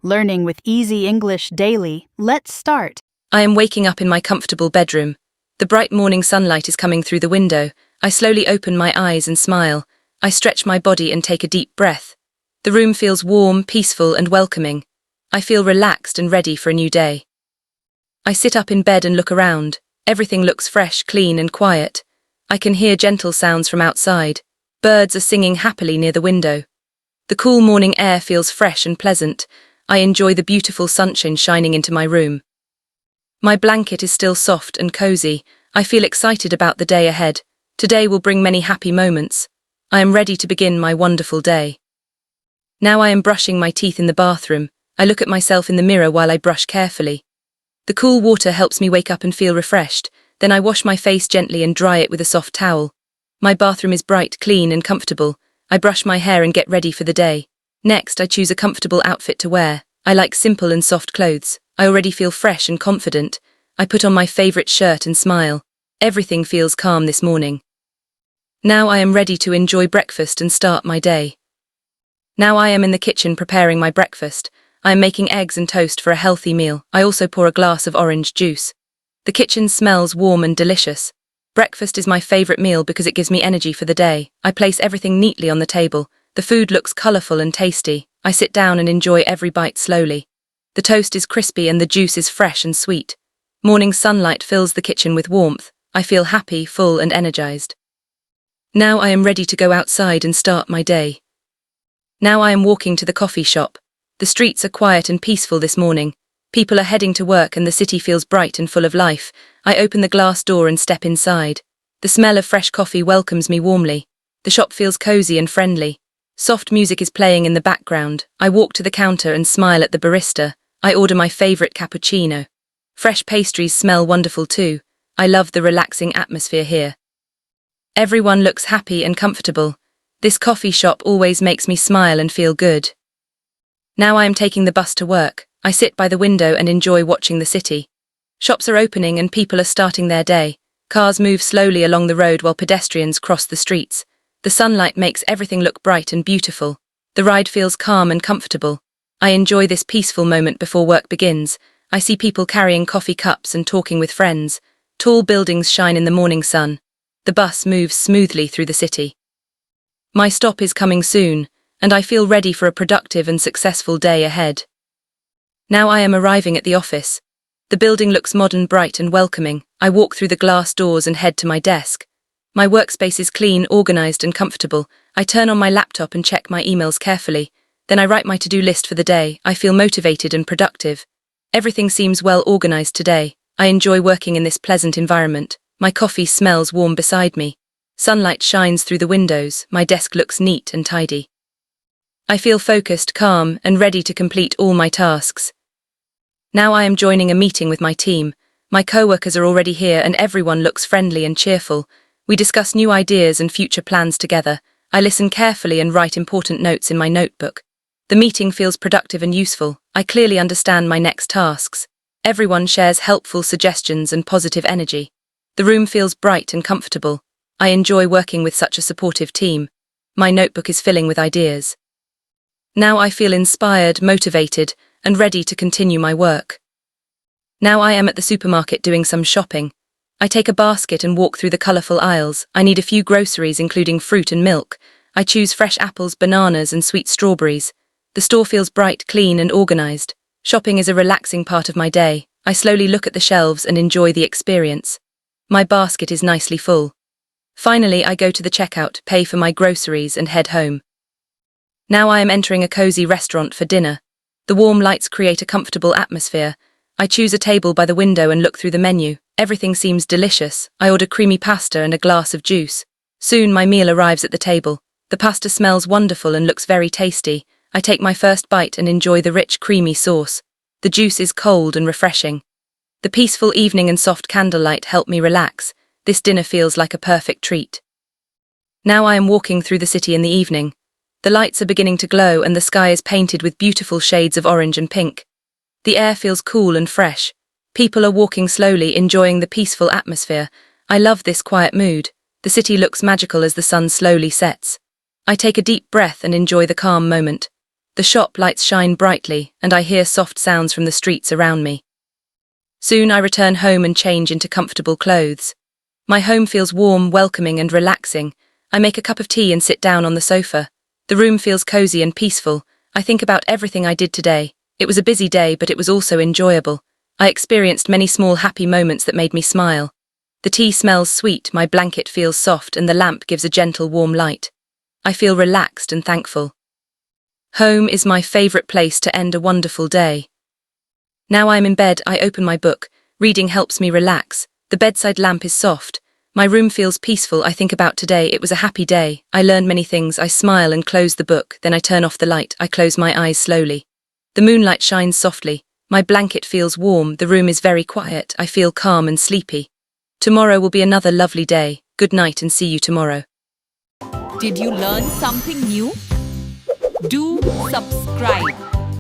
Learning with easy English daily. Let's start. I am waking up in my comfortable bedroom. The bright morning sunlight is coming through the window. I slowly open my eyes and smile. I stretch my body and take a deep breath. The room feels warm, peaceful, and welcoming. I feel relaxed and ready for a new day. I sit up in bed and look around. Everything looks fresh, clean, and quiet. I can hear gentle sounds from outside. Birds are singing happily near the window. The cool morning air feels fresh and pleasant. I enjoy the beautiful sunshine shining into my room. My blanket is still soft and cozy. I feel excited about the day ahead. Today will bring many happy moments. I am ready to begin my wonderful day. Now I am brushing my teeth in the bathroom. I look at myself in the mirror while I brush carefully. The cool water helps me wake up and feel refreshed. Then I wash my face gently and dry it with a soft towel. My bathroom is bright, clean, and comfortable. I brush my hair and get ready for the day. Next, I choose a comfortable outfit to wear. I like simple and soft clothes. I already feel fresh and confident. I put on my favorite shirt and smile. Everything feels calm this morning. Now I am ready to enjoy breakfast and start my day. Now I am in the kitchen preparing my breakfast. I am making eggs and toast for a healthy meal. I also pour a glass of orange juice. The kitchen smells warm and delicious. Breakfast is my favorite meal because it gives me energy for the day. I place everything neatly on the table. The food looks colorful and tasty. I sit down and enjoy every bite slowly. The toast is crispy and the juice is fresh and sweet. Morning sunlight fills the kitchen with warmth. I feel happy, full, and energized. Now I am ready to go outside and start my day. Now I am walking to the coffee shop. The streets are quiet and peaceful this morning. People are heading to work and the city feels bright and full of life. I open the glass door and step inside. The smell of fresh coffee welcomes me warmly. The shop feels cozy and friendly. Soft music is playing in the background. I walk to the counter and smile at the barista. I order my favorite cappuccino. Fresh pastries smell wonderful too. I love the relaxing atmosphere here. Everyone looks happy and comfortable. This coffee shop always makes me smile and feel good. Now I am taking the bus to work. I sit by the window and enjoy watching the city. Shops are opening and people are starting their day. Cars move slowly along the road while pedestrians cross the streets. The sunlight makes everything look bright and beautiful. The ride feels calm and comfortable. I enjoy this peaceful moment before work begins. I see people carrying coffee cups and talking with friends. Tall buildings shine in the morning sun. The bus moves smoothly through the city. My stop is coming soon, and I feel ready for a productive and successful day ahead. Now I am arriving at the office. The building looks modern, bright, and welcoming. I walk through the glass doors and head to my desk. My workspace is clean, organized, and comfortable. I turn on my laptop and check my emails carefully. Then I write my to-do list for the day. I feel motivated and productive. Everything seems well organized today. I enjoy working in this pleasant environment. My coffee smells warm beside me. Sunlight shines through the windows. My desk looks neat and tidy. I feel focused, calm, and ready to complete all my tasks. Now I am joining a meeting with my team. My co-workers are already here and everyone looks friendly and cheerful. We discuss new ideas and future plans together. I listen carefully and write important notes in my notebook. The meeting feels productive and useful. I clearly understand my next tasks. Everyone shares helpful suggestions and positive energy. The room feels bright and comfortable. I enjoy working with such a supportive team. My notebook is filling with ideas. Now I feel inspired, motivated, and ready to continue my work. Now I am at the supermarket doing some shopping. I take a basket and walk through the colorful aisles. I need a few groceries, including fruit and milk. I choose fresh apples, bananas, and sweet strawberries. The store feels bright, clean, and organized. Shopping is a relaxing part of my day. I slowly look at the shelves and enjoy the experience. My basket is nicely full. Finally, I go to the checkout, pay for my groceries, and head home. Now I am entering a cozy restaurant for dinner. The warm lights create a comfortable atmosphere. I choose a table by the window and look through the menu. Everything seems delicious. I order creamy pasta and a glass of juice. Soon my meal arrives at the table. The pasta smells wonderful and looks very tasty. I take my first bite and enjoy the rich, creamy sauce. The juice is cold and refreshing. The peaceful evening and soft candlelight help me relax. This dinner feels like a perfect treat. Now I am walking through the city in the evening. The lights are beginning to glow and the sky is painted with beautiful shades of orange and pink. The air feels cool and fresh. People are walking slowly, enjoying the peaceful atmosphere. I love this quiet mood. The city looks magical as the sun slowly sets. I take a deep breath and enjoy the calm moment. The shop lights shine brightly, and I hear soft sounds from the streets around me. Soon I return home and change into comfortable clothes. My home feels warm, welcoming, and relaxing. I make a cup of tea and sit down on the sofa. The room feels cozy and peaceful. I think about everything I did today. It was a busy day, but it was also enjoyable. I experienced many small happy moments that made me smile. The tea smells sweet, my blanket feels soft, and the lamp gives a gentle, warm light. I feel relaxed and thankful. Home is my favorite place to end a wonderful day. Now I am in bed, I open my book. Reading helps me relax. The bedside lamp is soft. My room feels peaceful. I think about today. It was a happy day. I learned many things. I smile and close the book. Then I turn off the light. I close my eyes slowly. The moonlight shines softly. My blanket feels warm. The room is very quiet. I feel calm and sleepy. Tomorrow will be another lovely day. Good night and see you tomorrow. Did you learn something new? Do subscribe.